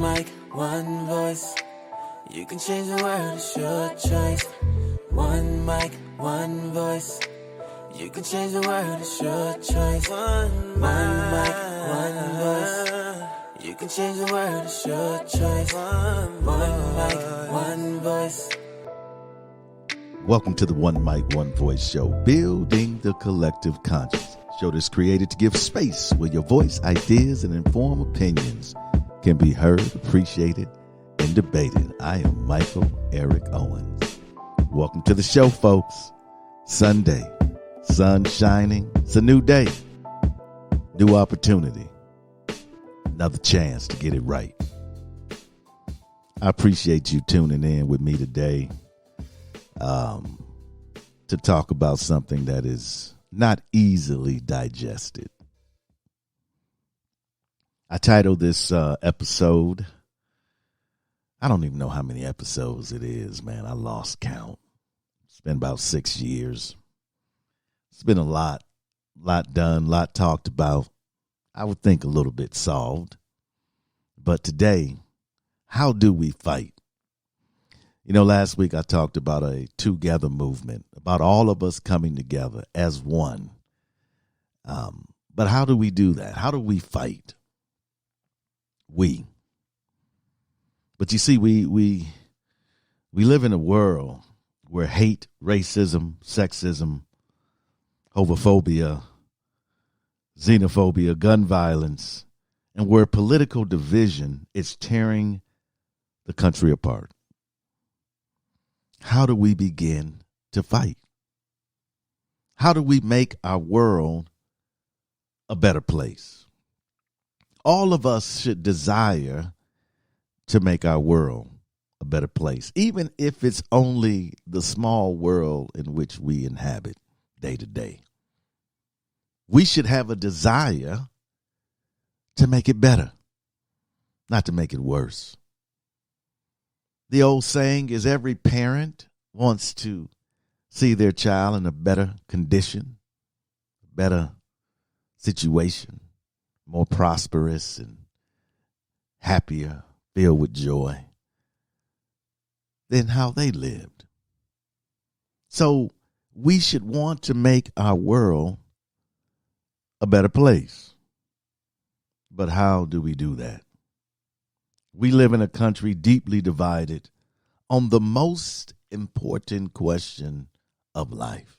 mic, one voice. You can change the world, it's your choice. One mic, one voice. You can change the world, it's your choice. One mic, one voice. You can change the world, it's your choice. One mic, one voice. Welcome to the One Mic, One Voice show, building the collective conscious. Show that's created to give space where your voice, ideas, and informed opinions can be heard, appreciated, and debated. I am Michael Eric Owens. Welcome to the show, folks. Sunday, sun shining. It's a new day, new opportunity, another chance to get it right. I appreciate you tuning in with me today to talk about something that is not easily digested. I titled this episode, I don't even know how many episodes it is, man. I lost count. It's been about 6 years. It's been a lot done, lot talked about. I would think a little bit solved. But today, how do we fight? You know, last week I talked about a together movement, about all of us coming together as one. But how do we do that? How do we fight? But you see, we live in a world where hate, racism, sexism, homophobia, xenophobia, gun violence, and where political division is tearing the country apart. How do we begin to fight? How do we make our world a better place? All of us should desire to make our world a better place, even if it's only the small world in which we inhabit day to day. We should have a desire to make it better, not to make it worse. The old saying is every parent wants to see their child in a better condition, better situation, more prosperous and happier, filled with joy than how they lived. So we should want to make our world a better place. But how do we do that? We live in a country deeply divided on the most important question of life.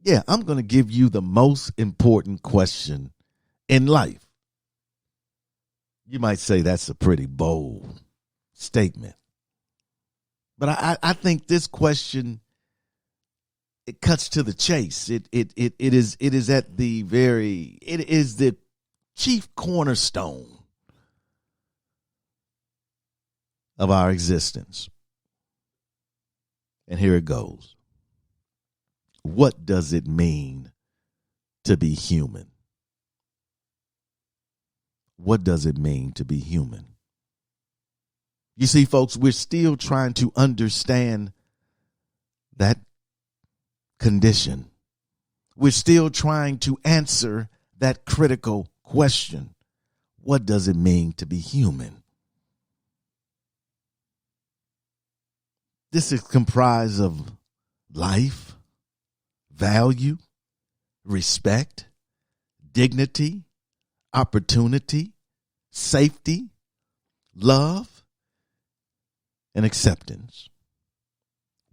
Yeah, I'm going to give you the most important question in life. You might say that's a pretty bold statement. But I think this question, it cuts to the chase. It is at the very, it is the chief cornerstone of our existence. And here it goes. What does it mean to be human? What does it mean to be human? You see, folks, we're still trying to understand that condition. We're still trying to answer that critical question. What does it mean to be human? This is comprised of life, value, respect, dignity, opportunity, safety, love, and acceptance.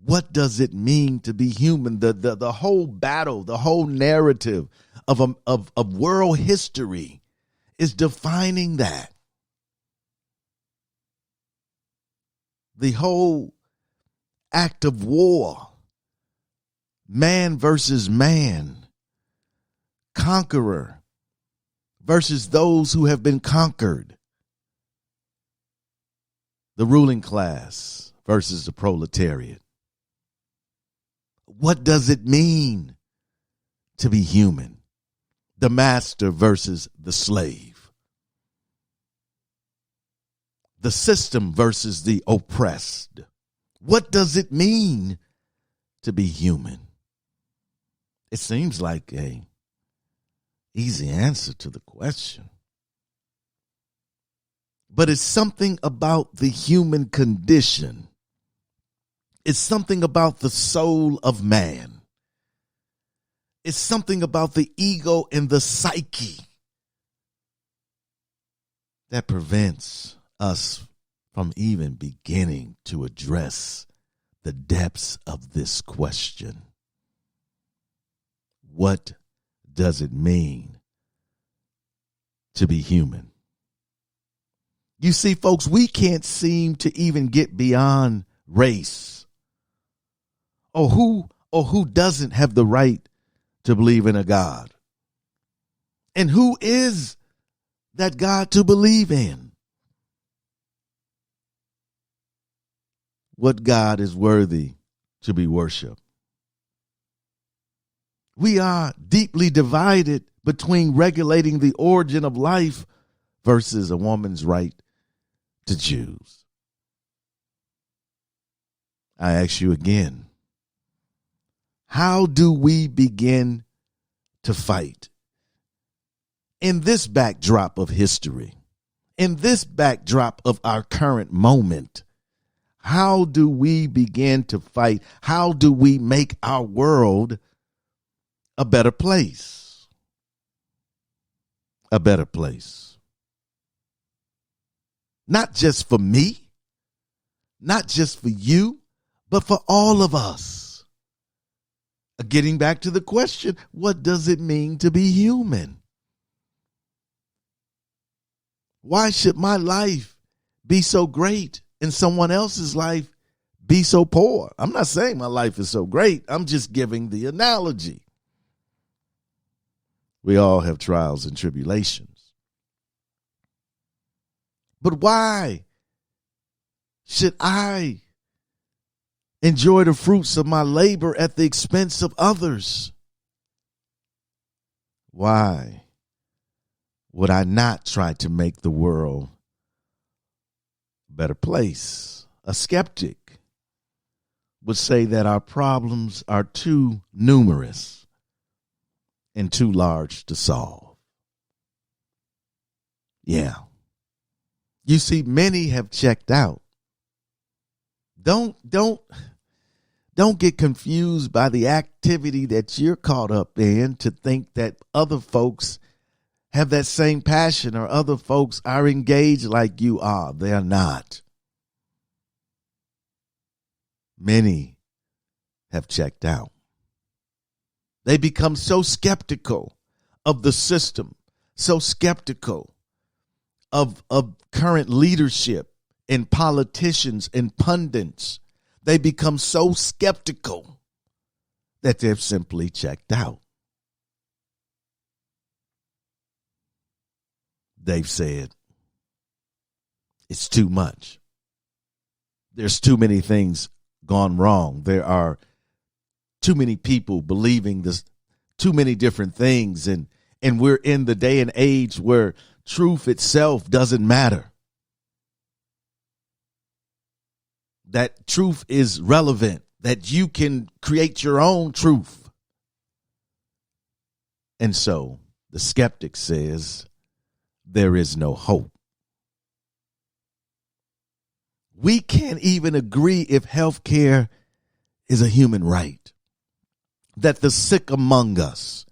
What does it mean to be human? The whole battle, the whole narrative of world history is defining that. The whole act of war, man versus man, conqueror versus those who have been conquered, the ruling class versus the proletariat. What does it mean to be human? The master versus the slave, the system versus the oppressed. What does it mean to be human? It seems like a easy answer to the question. but it's something about the human condition. It's something about the soul of man. It's something about the ego and the psyche that prevents us from even beginning to address the depths of this question. What does it mean to be human? You see, folks, we can't seem to even get beyond race or who doesn't have the right to believe in a God. And who is that God to believe in? What God is worthy to be worshiped? We are deeply divided between regulating the origin of life versus a woman's right to choose. I ask you again, how do we begin to fight in this backdrop of history, in this backdrop of our current moment? How do we begin to fight? How do we make our world a better place? A better place. Not just for me, not just for you, but for all of us. Getting back to the question, what does it mean to be human? Why should my life be so great and someone else's life be so poor? I'm not saying my life is so great. I'm just giving the analogy. We all have trials and tribulations. But why should I enjoy the fruits of my labor at the expense of others? Why would I not try to make the world a better place? A skeptic would say that our problems are too numerous and too large to solve. Yeah. You see, many have checked out. Don't get confused by the activity that you're caught up in to think that other folks have that same passion or other folks are engaged like you are. They are not. Many have checked out. They become so skeptical of the system, so skeptical of current leadership and politicians and pundits. They become so skeptical that they've simply checked out. They've said, it's too much. There's too many things gone wrong. There are too many people believing this, too many different things. And we're in the day and age where truth itself doesn't matter. That truth is relevant, that you can create your own truth. And so the skeptic says, there is no hope. We can't even agree if health care is a human right. That the sick among us,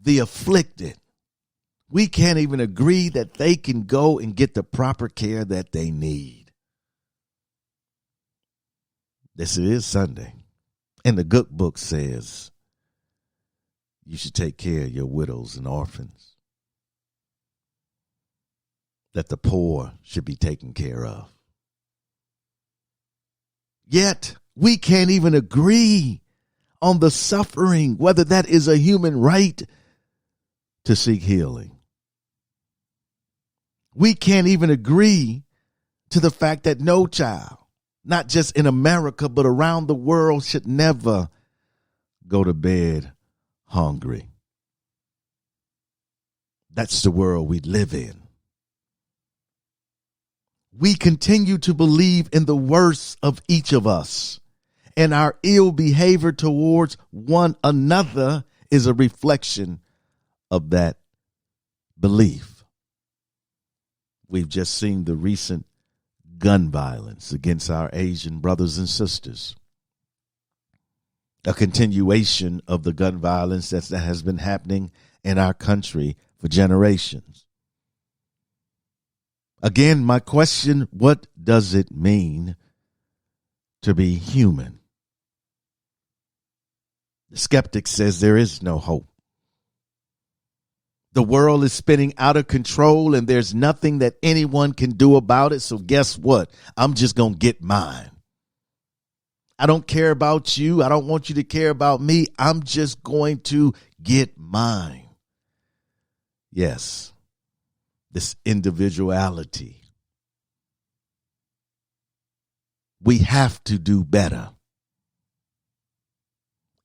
the afflicted, we can't even agree that they can go and get the proper care that they need. This is Sunday. And the good book says you should take care of your widows and orphans. That the poor should be taken care of. Yet we can't even agree on the suffering, whether that is a human right to seek healing. We can't even agree to the fact that no child, not just in America, but around the world, should never go to bed hungry. That's the world we live in. We continue to believe in the worst of each of us, and our ill behavior towards one another is a reflection of that belief. We've just seen the recent gun violence against our Asian brothers and sisters. A continuation of the gun violence that has been happening in our country for generations. Again, my question, what does it mean to be human? The skeptic says there is no hope. The world is spinning out of control and there's nothing that anyone can do about it. So guess what? I'm just going to get mine. I don't care about you. I don't want you to care about me. I'm just going to get mine. Yes, this individuality. We have to do better.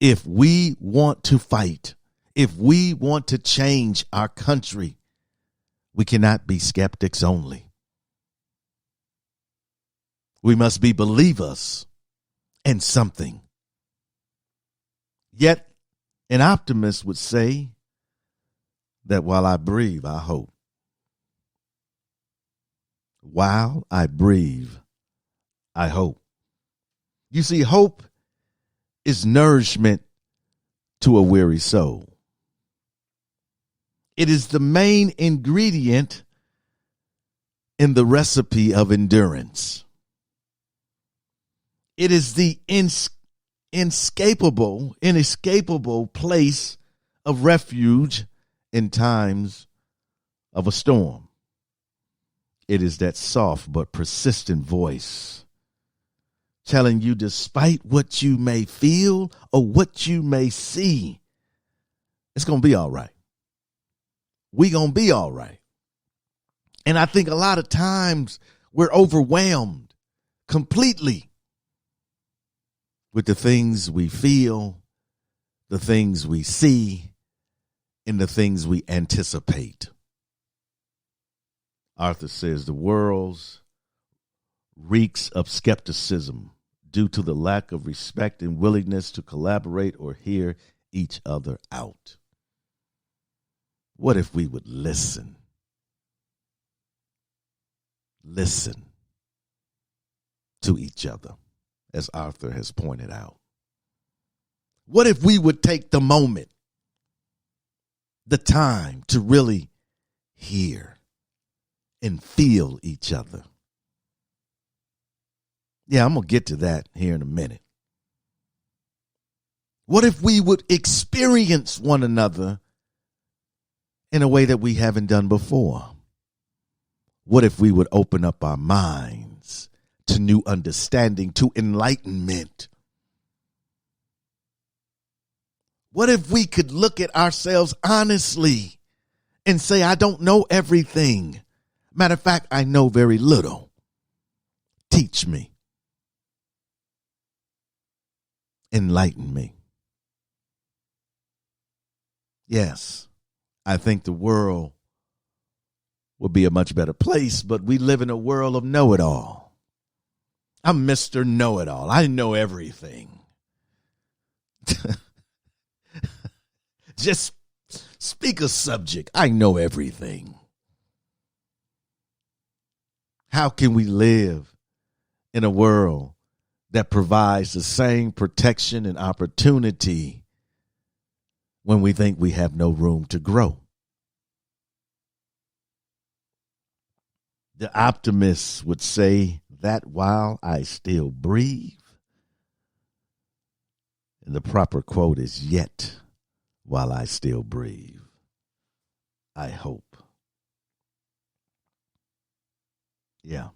If we want to fight, if we want to change our country, we cannot be skeptics only. We must be believers in something. Yet, an optimist would say that while I breathe, I hope. While I breathe, I hope. You see, hope is nourishment to a weary soul. It is the main ingredient in the recipe of endurance. It is the inescapable place of refuge in times of a storm. It is that soft but persistent voice telling you, despite what you may feel or what you may see, it's going to be all right. We're going to be all right. And I think a lot of times we're overwhelmed completely with the things we feel, the things we see, and the things we anticipate. Arthur says the world reeks of skepticism due to the lack of respect and willingness to collaborate or hear each other out. What if we would listen? Listen to each other, as Arthur has pointed out. What if we would take the moment, the time to really hear and feel each other? Yeah, I'm going to get to that here in a minute. What if we would experience one another in a way that we haven't done before? What if we would open up our minds to new understanding, to enlightenment? What if we could look at ourselves honestly and say, I don't know everything. Matter of fact, I know very little. Teach me. Enlighten me. Yes, I think the world will be a much better place, but we live in a world of know-it-all. I'm Mr. Know-it-all. I know everything. Just speak a subject. I know everything. How can we live in a world that provides the same protection and opportunity when we think we have no room to grow? The optimists would say that while I still breathe, and the proper quote is, yet while I still breathe, I hope. Yeah.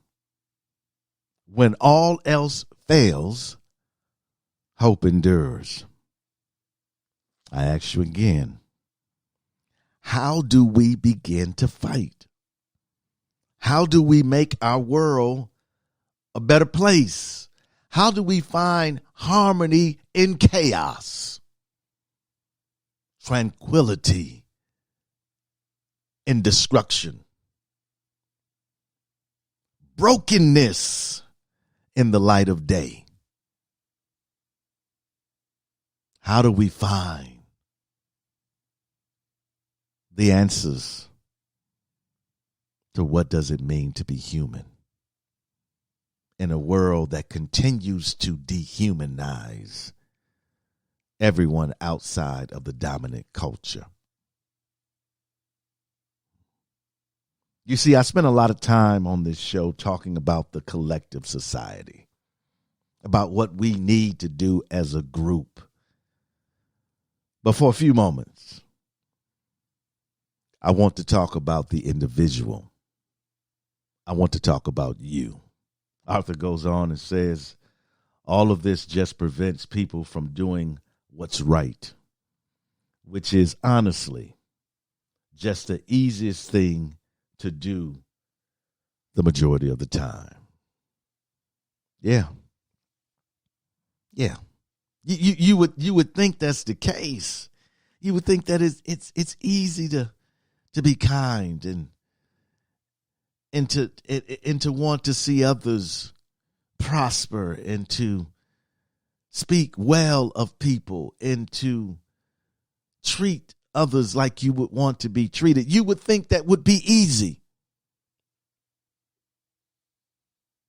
When all else fails, hope endures. I ask you again, how do we begin to fight? How do we make our world a better place? How do we find harmony in chaos? Tranquility in destruction. Brokenness in the light of day. How do we find the answers to what does it mean to be human in a world that continues to dehumanize everyone outside of the dominant culture. You see, I spent a lot of time on this show talking about the collective society, about what we need to do as a group. But for a few moments, I want to talk about the individual. I want to talk about you. Arthur goes on and says, all of this just prevents people from doing what's right, which is honestly just the easiest thing to do the majority of the time. Yeah. You would think that's the case. You would think that it's easy to be kind and to want to see others prosper and to speak well of people and to treat others like you would want to be treated. You would think that would be easy.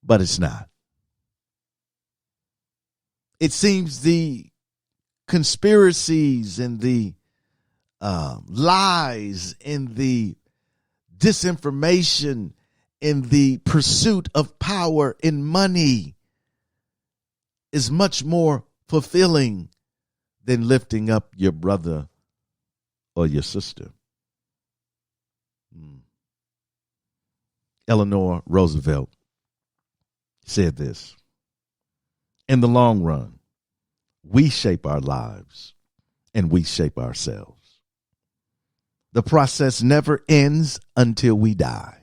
But it's not. It seems the conspiracies and the lies and the disinformation and the pursuit of power and money is much more fulfilling than lifting up your brother or your sister. Eleanor Roosevelt said this: in the long run, we shape our lives and we shape ourselves. The process never ends until we die.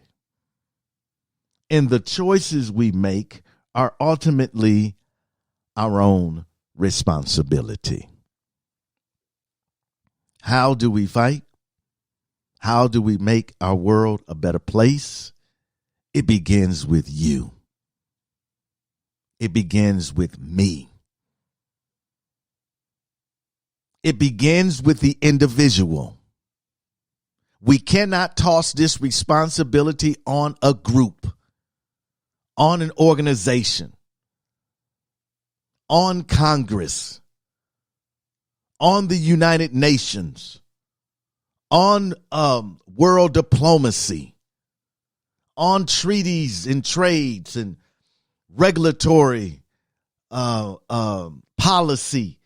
And the choices we make are ultimately our own responsibility. How do we fight? How do we make our world a better place? It begins with you. It begins with me. It begins with the individual. We cannot toss this responsibility on a group, on an organization, on Congress, on the United Nations, on world diplomacy, on treaties and trades and regulatory policy.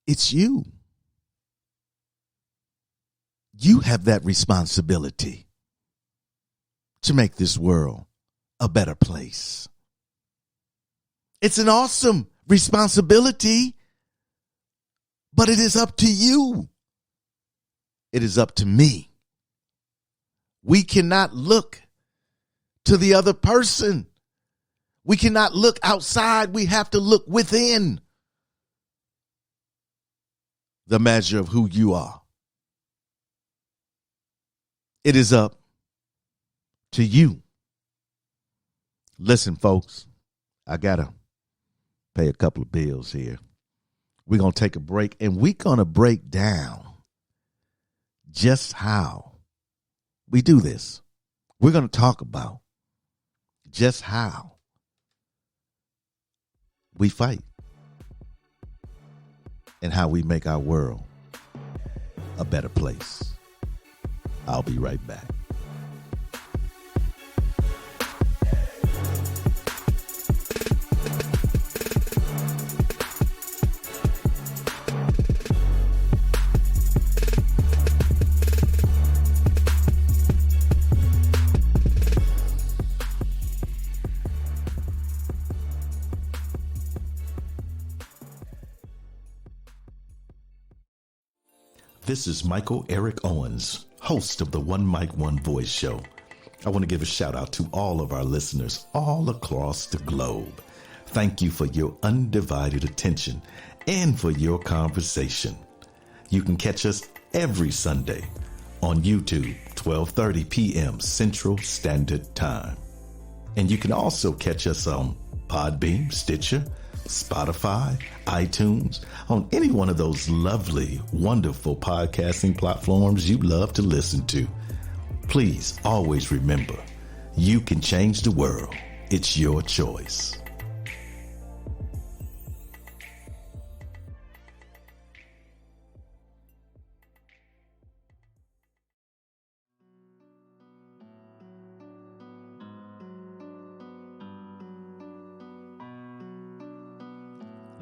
It's you. You have that responsibility to make this world a better place. It's an awesome responsibility, but it is up to you. It is up to me. We cannot look to the other person. We cannot look outside. We have to look within the measure of who you are. It is up to you. Listen, folks, I got to pay a couple of bills here. We're going to take a break, and we're going to break down just how we do this. We're going to talk about just how we fight and how we make our world a better place. I'll be right back. This is Michael Eric Owens, host of the One Mic, One Voice show. I want to give a shout out to all of our listeners all across the globe. Thank you for your undivided attention and for your conversation. You can catch us every Sunday on YouTube, 12:30 p.m. Central Standard Time. And you can also catch us on Podbean, Stitcher, Spotify, iTunes, on any one of those lovely, wonderful podcasting platforms you love to listen to. Please always remember, you can change the world. It's your choice.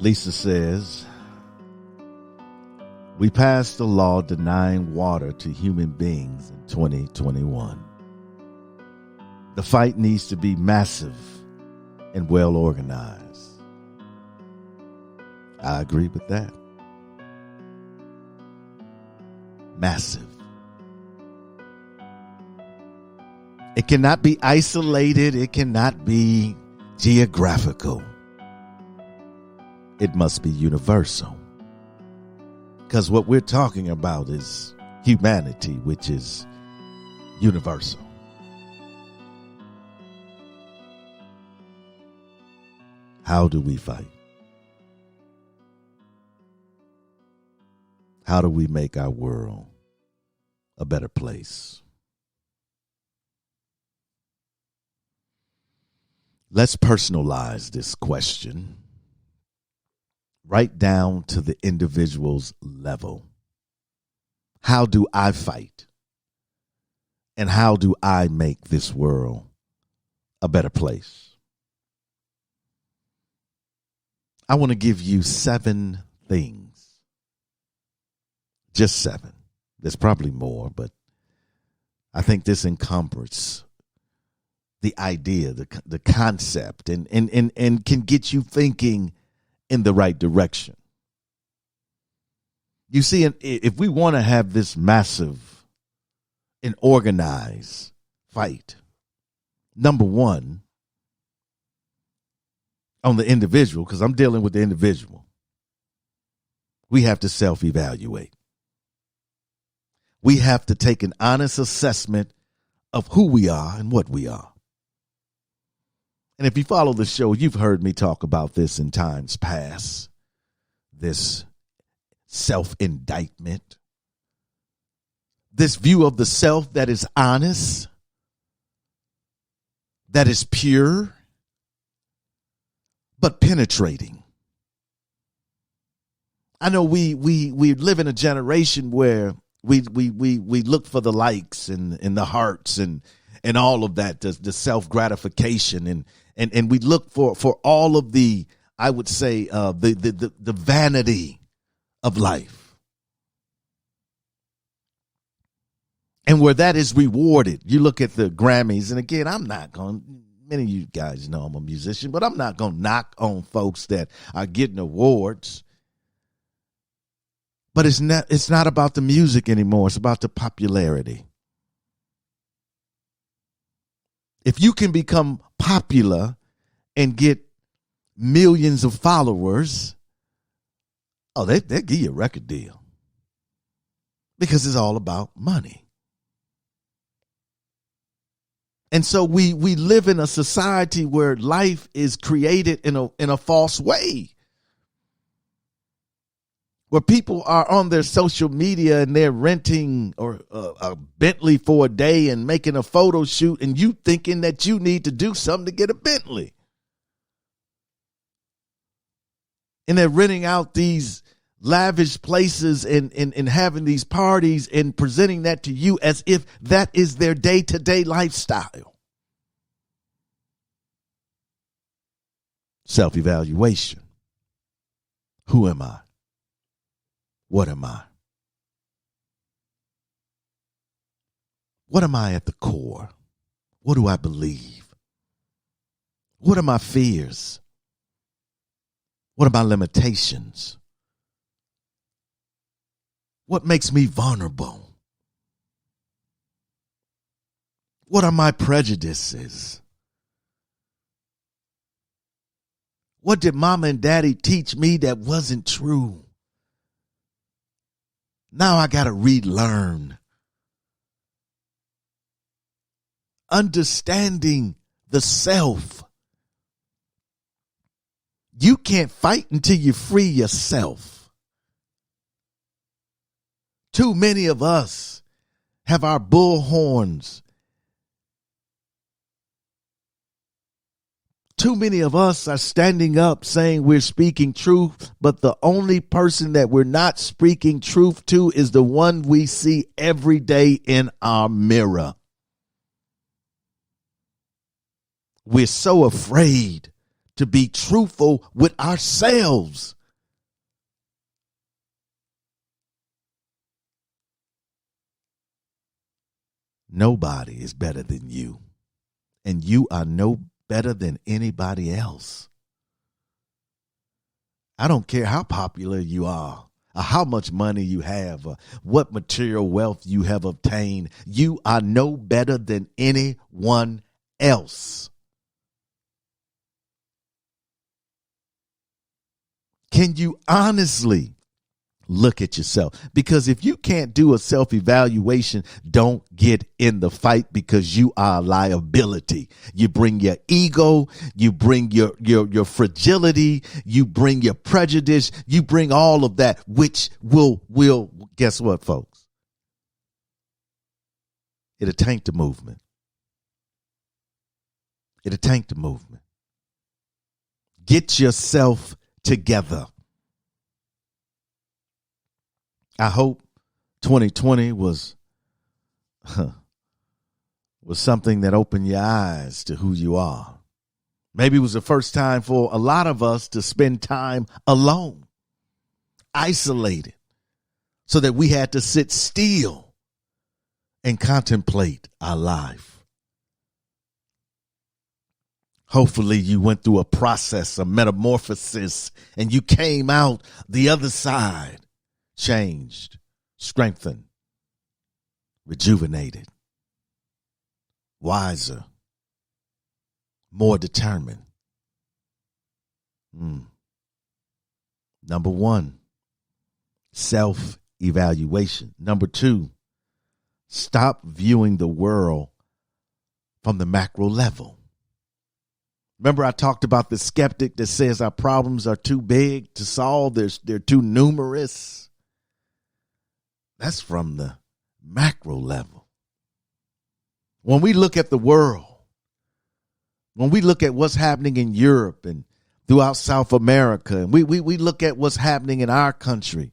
Lisa says, we passed a law denying water to human beings in 2021. The fight needs to be massive and well organized. I agree with that. Massive. It cannot be isolated. It cannot be geographical. It must be universal. Because what we're talking about is humanity, which is universal. How do we fight? How do we make our world a better place? Let's personalize this question right down to the individual's level. How do I fight? And how do I make this world a better place? I want to give you 7 things. Just 7. There's probably more, but I think this encompasses the idea, the concept, and can get you thinking in the right direction. You see, if we want to have this massive and organized fight, number one, on the individual, because I'm dealing with the individual, we have to self-evaluate. We have to take an honest assessment of who we are and what we are. And if you follow the show, you've heard me talk about this in times past, this self-indictment, this view of the self that is honest, that is pure, but penetrating. I know we live in a generation where we look for the likes and the hearts and all of that, the self-gratification, and we look for all of the, I would say, the vanity of life. And where that is rewarded, you look at the Grammys, and again, many of you guys know I'm a musician, but I'm not going to knock on folks that are getting awards. But it's not about the music anymore. It's about the popularity. If you can become popular and get millions of followers, they'll give you a record deal. Because it's all about money. And so we live in a society where life is created in a false way. Where people are on their social media and they're renting a Bentley for a day and making a photo shoot, and you thinking that you need to do something to get a Bentley. And they're renting out these lavish places and having these parties and presenting that to you as if that is their day-to-day lifestyle. Self-evaluation. Who am I? What am I? What am I at the core? What do I believe? What are my fears? What are my limitations? What makes me vulnerable? What are my prejudices? What did mama and daddy teach me that wasn't true? Now I got to relearn. Understanding the self. You can't fight until you free yourself. Too many of us have our bullhorns. Too many of us are standing up saying we're speaking truth, but the only person that we're not speaking truth to is the one we see every day in our mirror. We're so afraid to be truthful with ourselves. Nobody is better than you, and you are no better than anybody else. I don't care how popular you are, or how much money you have, or what material wealth you have obtained. You are no better than anyone else. Can you honestly look at yourself? Because if you can't do a self-evaluation, don't get in the fight, because you are a liability. You bring your ego, you bring your fragility, you bring your prejudice, you bring all of that, which will guess what, folks? It'll tank the movement. It'll tank the movement. Get yourself together. I hope 2020 was something that opened your eyes to who you are. Maybe it was the first time for a lot of us to spend time alone, isolated, so that we had to sit still and contemplate our life. Hopefully you went through a process, a metamorphosis, and you came out the other side changed, strengthened, rejuvenated, wiser, more determined. Number one, self-evaluation. Number two, stop viewing the world from the macro level. Remember, I talked about the skeptic that says our problems are too big to solve. They're too numerous. That's from the macro level. When we look at the world, when we look at what's happening in Europe and throughout South America, and we look at what's happening in our country,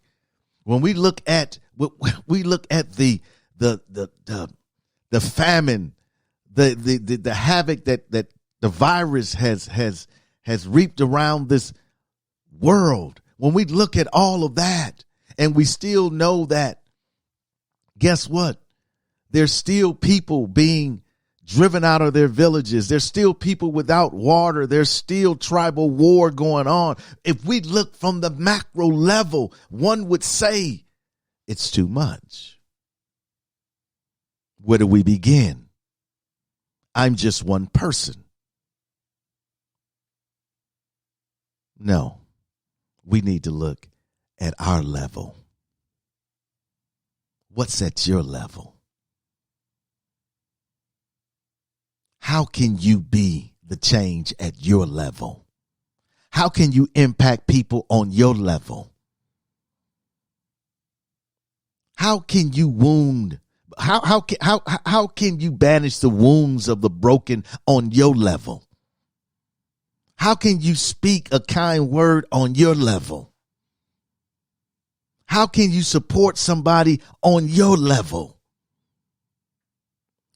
when we look at the famine, the havoc that the virus has reaped around this world. When we look at all of that, and we still know that, guess what? There's still people being driven out of their villages. There's still people without water. There's still tribal war going on. If we look from the macro level, one would say it's too much. Where do we begin? I'm just one person. No, we need to look at our level. What's at your level? How can you be the change at your level? How can you impact people on your level? How can you wound? How can you banish the wounds of the broken on your level? How can you speak a kind word on your level? How can you support somebody on your level?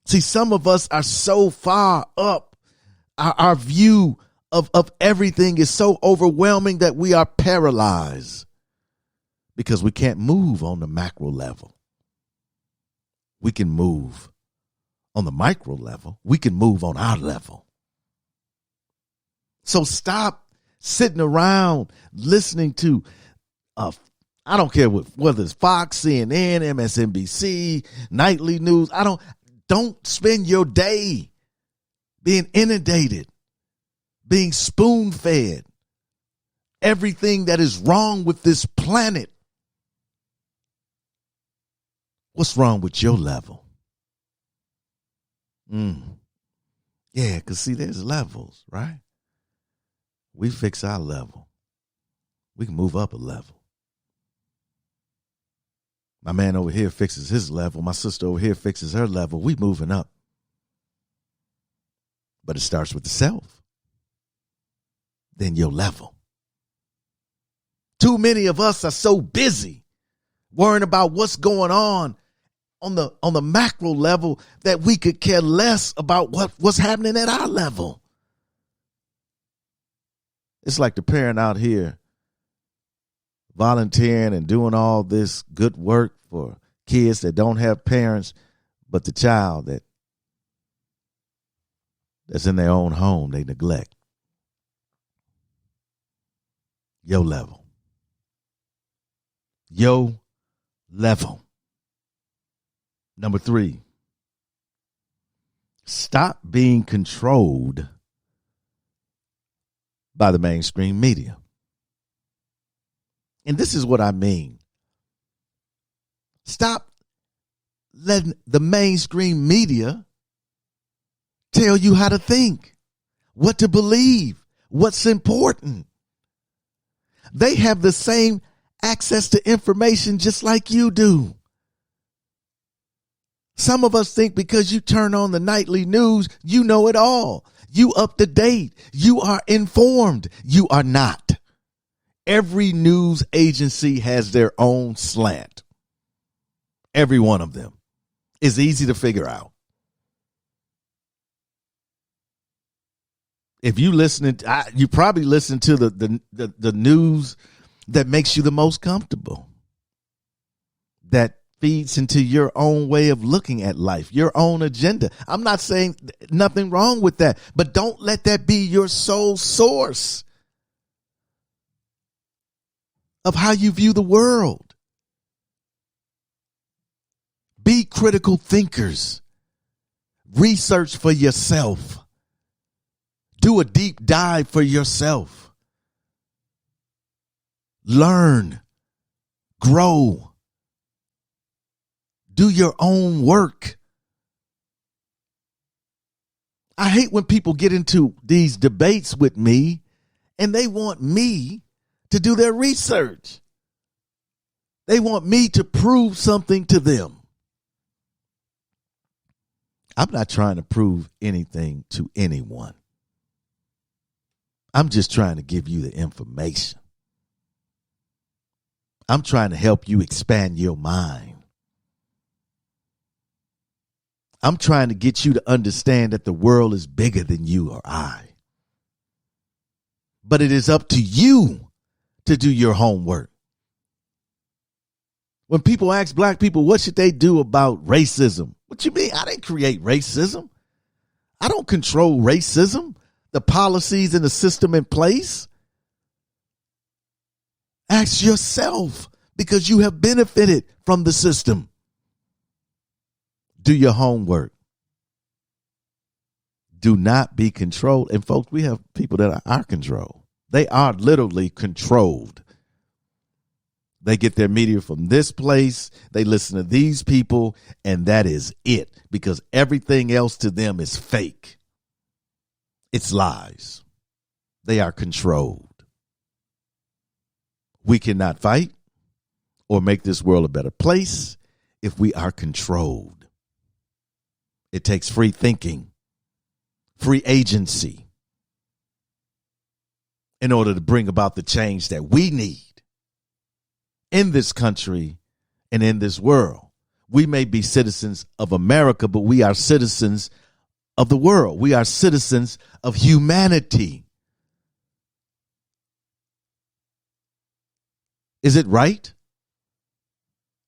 See, some of us are so far up. Our view of everything is so overwhelming that we are paralyzed because we can't move on the macro level. We can move on the micro level. We can move on our level. So stop sitting around listening to, I don't care whether it's Fox, CNN, MSNBC, nightly news. Don't spend your day being inundated, being spoon-fed, everything that is wrong with this planet. What's wrong with your level? Yeah, because see, there's levels, right? We fix our level. We can move up a level. My man over here fixes his level. My sister over here fixes her level. We moving up. But it starts with the self. Then your level. Too many of us are so busy worrying about what's going on the macro level that we could care less about what's happening at our level. It's like the parent out here volunteering and doing all this good work for kids that don't have parents, but the child that's in their own home, they neglect. Your level. Your level. Number 3, stop being controlled by the mainstream media. And this is what I mean. Stop letting the mainstream media tell you how to think, what to believe, what's important. They have the same access to information just like you do. Some of us think because you turn on the nightly news, you know it all. You up to date. You are informed. You are not. Every news agency has their own slant. Every one of them is easy to figure out. If you listening, you probably listen to the news that makes you the most comfortable. That feeds into your own way of looking at life, your own agenda. I'm not saying nothing wrong with that, but don't let that be your sole source of how you view the world. Be critical thinkers. Research for yourself. Do a deep dive for yourself. Learn. Grow. Do your own work. I hate when people get into these debates with me and they want me to do their research. They want me to prove something to them. I'm not trying to prove anything to anyone. I'm just trying to give you the information. I'm trying to help you expand your mind. I'm trying to get you to understand that the world is bigger than you or I. But it is up to you to do your homework. When people ask black people, what should they do about racism? What you mean? I didn't create racism. I don't control racism, the policies and the system in place. Ask yourself, because you have benefited from the system. Do your homework. Do not be controlled. And folks, we have people that are controlled. They are literally controlled. They get their media from this place. They listen to these people, and that is it, because everything else to them is fake. It's lies. They are controlled. We cannot fight or make this world a better place if we are controlled. It takes free thinking, free agency in order to bring about the change that we need in this country and in this world. We may be citizens of America, but we are citizens of the world. We are citizens of humanity. Is it right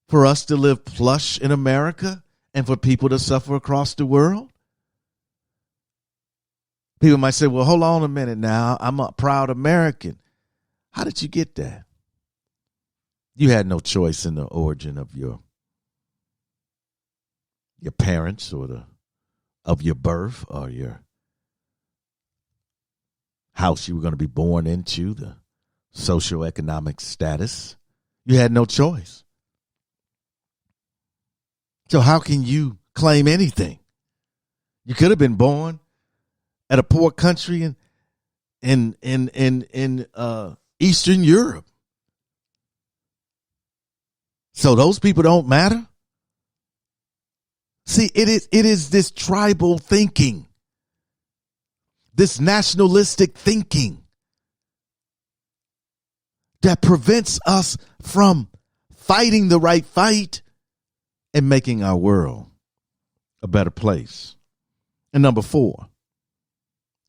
for us to live plush in America and for people to suffer across the world? People might say, well, hold on a minute now. I'm a proud American. How did you get that? You had no choice in the origin of your parents or of your birth or your house you were going to be born into, the socioeconomic status. You had no choice. So how can you claim anything? You could have been born at a poor country in Eastern Europe. So those people don't matter. See, it is this tribal thinking, this nationalistic thinking that prevents us from fighting the right fight and making our world a better place. And number 4,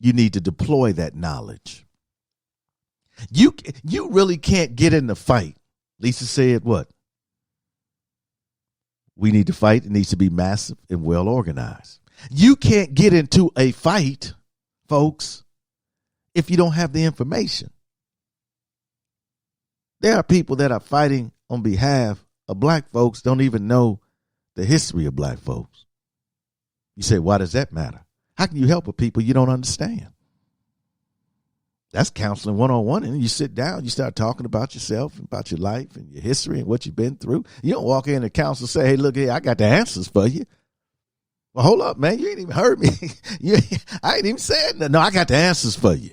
you need to deploy that knowledge. You really can't get in the fight. Lisa said what? We need to fight. It needs to be massive and well organized. You can't get into a fight, folks, if you don't have the information. There are people that are fighting on behalf of black folks, don't even know the history of black folks. You say, why does that matter? How can you help with people you don't understand? That's counseling 101. And you sit down, you start talking about yourself, and about your life and your history and what you've been through. You don't walk in and counsel and say, hey, look here, I got the answers for you. Well, hold up, man. You ain't even heard me. I ain't even said nothing. No, I got the answers for you.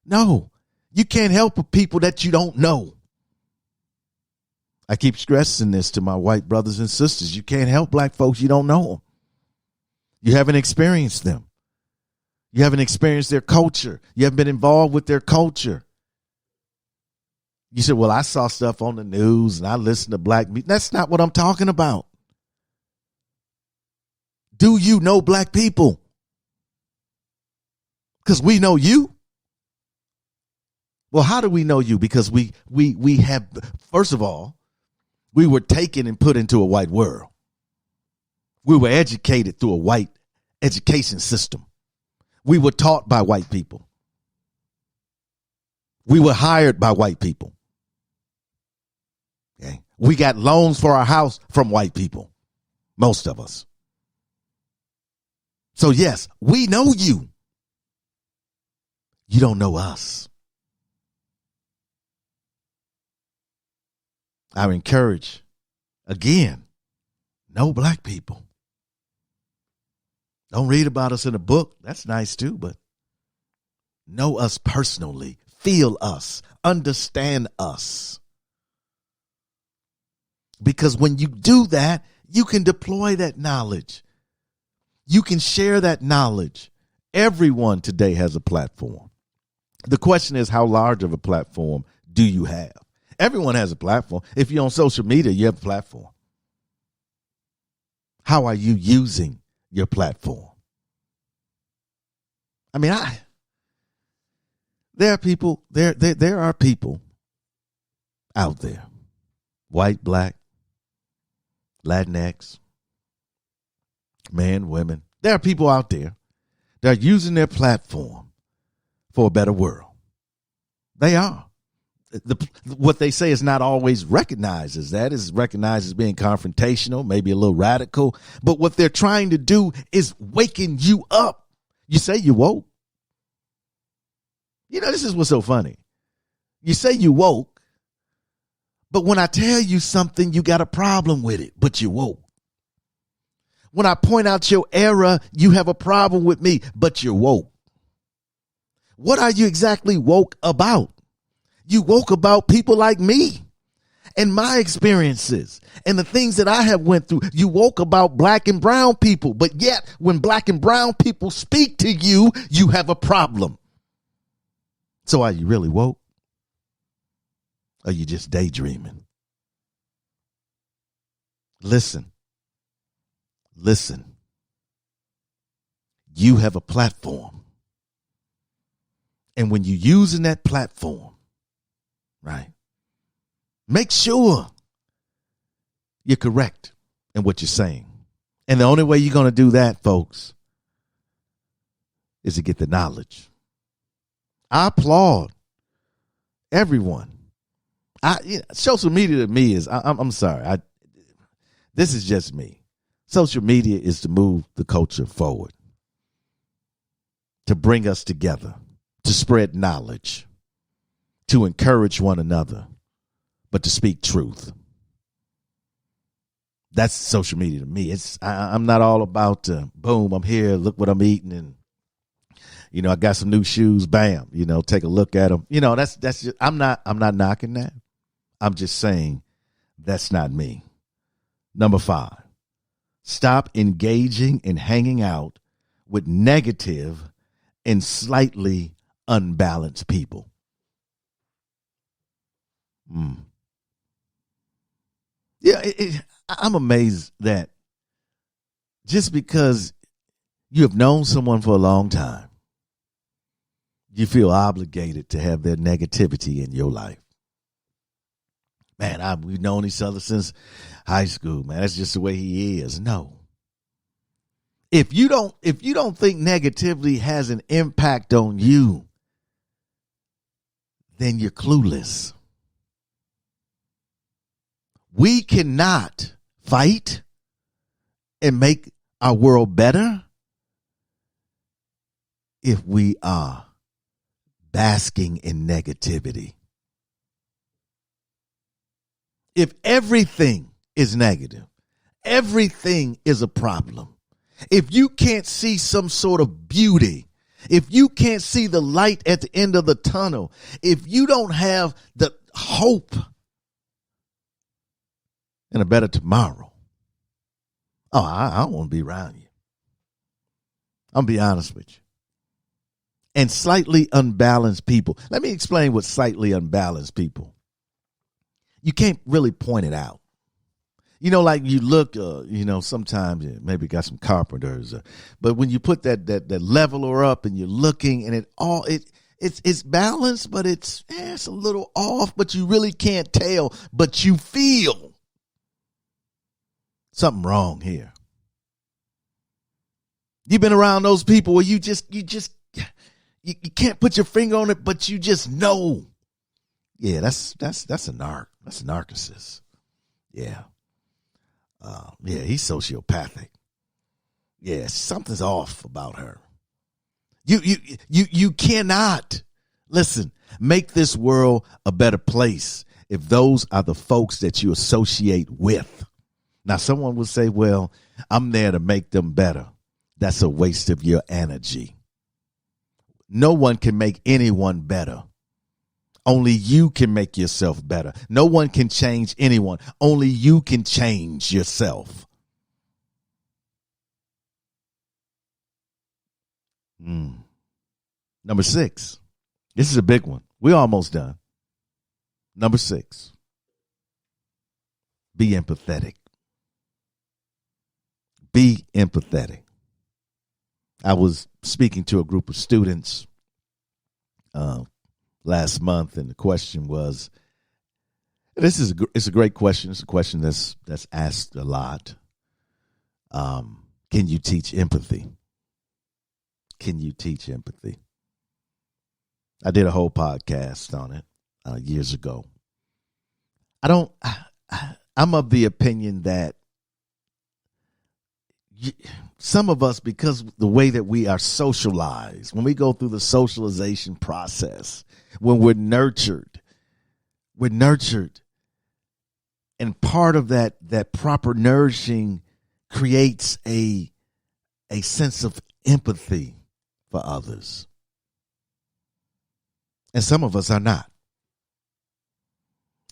No, you can't help with people that you don't know. I keep stressing this to my white brothers and sisters. You can't help black folks. You don't know them. You haven't experienced them. You haven't experienced their culture. You haven't been involved with their culture. You said, well, I saw stuff on the news and I listened to black music. That's not what I'm talking about. Do you know black people? Because we know you. Well, how do we know you? Because we have, first of all, we were taken and put into a white world. We were educated through a white education system. We were taught by white people. We were hired by white people. Okay. We got loans for our house from white people. Most of us. So yes, we know you. You don't know us. I encourage, again, know black people. Don't read about us in a book. That's nice too, but know us personally. Feel us. Understand us. Because when you do that, you can deploy that knowledge. You can share that knowledge. Everyone today has a platform. The question is, how large of a platform do you have? Everyone has a platform. If you're on social media, you have a platform. How are you using your platform? I mean, there are people out there, white, black, Latinx, men, women. There are people out there that are using their platform for a better world. They are. What they say is not always recognized as that. Is recognized as being confrontational, maybe a little radical. But what they're trying to do is waking you up. You say you woke. You know, this is what's so funny. You say you woke, but when I tell you something, you got a problem with it, but you woke. When I point out your error, you have a problem with me, but you're woke. What are you exactly woke about? You woke about people like me and my experiences and the things that I have went through. You woke about black and brown people, but yet when black and brown people speak to you, you have a problem. So are you really woke? Or are you just daydreaming? Listen. You have a platform. And when you're using that platform, right, make sure you're correct in what you're saying. And the only way you're going to do that, folks, is to get the knowledge. I applaud everyone. Social media to me is, I'm sorry, this is just me. Social media is to move the culture forward, to bring us together, to spread knowledge, to encourage one another, but to speak truth. That's social media to me. I'm not all about boom, I'm here, look what I'm eating, and I got some new shoes, bam, take a look at them. That's just, I'm not knocking that. I'm just saying That's not me. Number 5, stop engaging and hanging out with negative and slightly unbalanced people. Yeah, I'm amazed that just because you have known someone for a long time, you feel obligated to have their negativity in your life. Man, we've known each other since high school, man. That's just the way he is. No. If you don't think negativity has an impact on you, then you're clueless. We cannot fight and make our world better if we are basking in negativity. If everything is negative, everything is a problem. If you can't see some sort of beauty, if you can't see the light at the end of the tunnel, if you don't have the hope and a better tomorrow, I don't want to be around you. I'm going to be honest with you. And slightly unbalanced people. Let me explain what slightly unbalanced people. You can't really point it out. You know, like you look, sometimes maybe got some carpenters, but when you put that leveler up and you're looking and it's balanced, but it's a little off, but you really can't tell, but you feel something wrong here. You've been around those people where you can't put your finger on it, but you just know. Yeah, that's a narc. That's a narcissist. Yeah. He's sociopathic. Yeah, something's off about her. You cannot, listen, make this world a better place if those are the folks that you associate with. Now, someone will say, well, I'm there to make them better. That's a waste of your energy. No one can make anyone better. Only you can make yourself better. No one can change anyone. Only you can change yourself. Number 6. This is a big one. We're almost done. Number 6. Be empathetic. Be empathetic. I was speaking to a group of students last month, and the question was, it's a great question. It's a question that's asked a lot. Can you teach empathy? Can you teach empathy? I did a whole podcast on it years ago. I'm of the opinion that some of us, because the way that we are socialized, when we go through the socialization process, when we're nurtured, and part of that proper nourishing creates a sense of empathy for others. And some of us are not.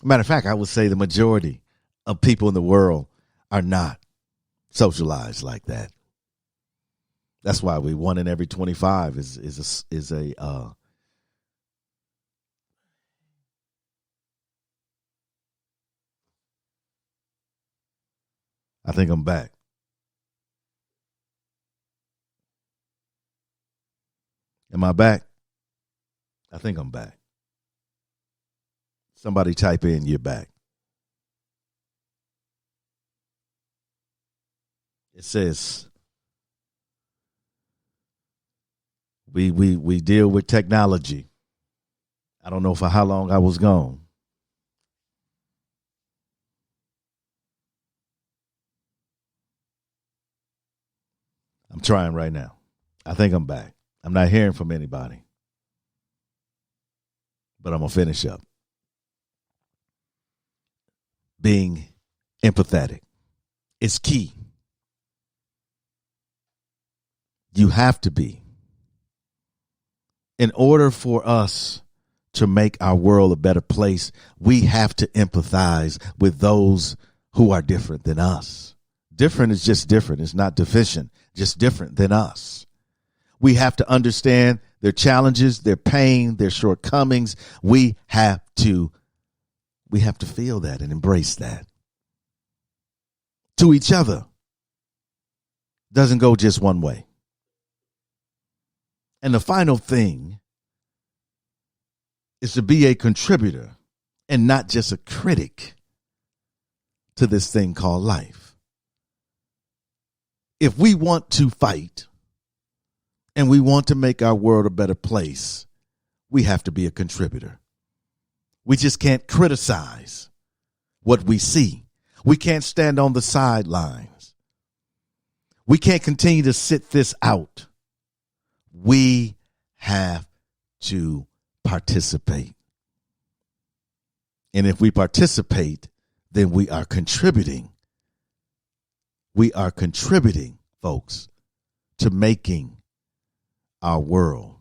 Matter of fact, I would say the majority of people in the world are not socialized like that. That's why 1 in every 25 is a I think I'm back. Am I back? I think I'm back. Somebody type in, you're back. It says we deal with technology. I don't know for how long I was gone. I'm trying right now. I think I'm back. I'm not hearing from anybody. But I'm going to finish up. Being empathetic is key. You have to be. In order for us to make our world a better place, we have to empathize with those who are different than us. Different is just different. It's not deficient, just different than us. We have to understand their challenges, their pain, their shortcomings. We have to feel that and embrace that. To each other. Doesn't go just one way. And the final thing is to be a contributor and not just a critic to this thing called life. If we want to fight and we want to make our world a better place, we have to be a contributor. We just can't criticize what we see. We can't stand on the sidelines. We can't continue to sit this out. We have to participate. And if we participate, then we are contributing. We are contributing, folks, to making our world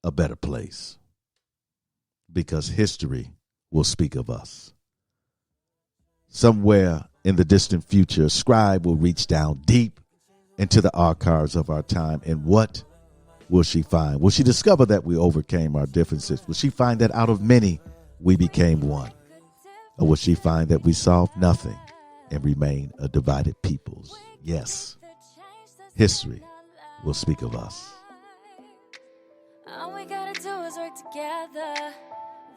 a better place. Because history will speak of us. Somewhere in the distant future, a scribe will reach down deep into the archives of our time. And what will she find? Will she discover that we overcame our differences? Will she find that out of many, we became one? Or will she find that we solved nothing and remain a divided peoples? Yes, history will speak of us. All we gotta do is work together.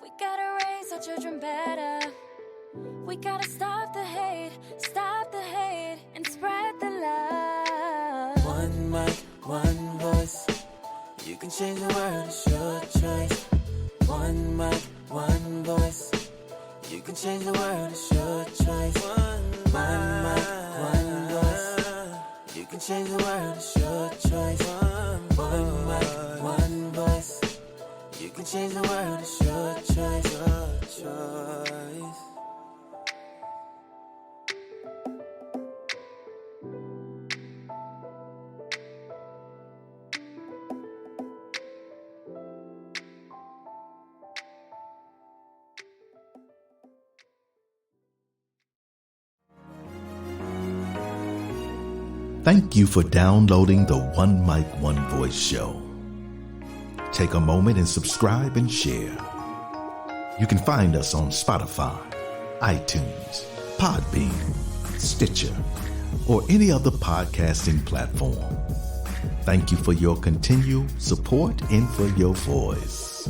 We gotta raise our children better. We gotta stop the hate, and spread the love. One mic, one voice. You can change the world, it's your choice. One mic, one voice. You can change the world, it's your choice. One mic, one voice. You can change the world, it's your choice. One mic, one voice. You can change the world, it's your choice. Your choice. Thank you for downloading the One Mic, One Voice show. Take a moment and subscribe and share. You can find us on Spotify, iTunes, Podbean, Stitcher, or any other podcasting platform. Thank you for your continued support and for your voice.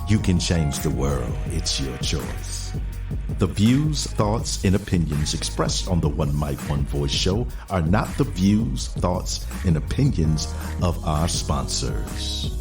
You can change the world. It's your choice. The views, thoughts, and opinions expressed on the One Mic, One Voice show are not the views, thoughts, and opinions of our sponsors.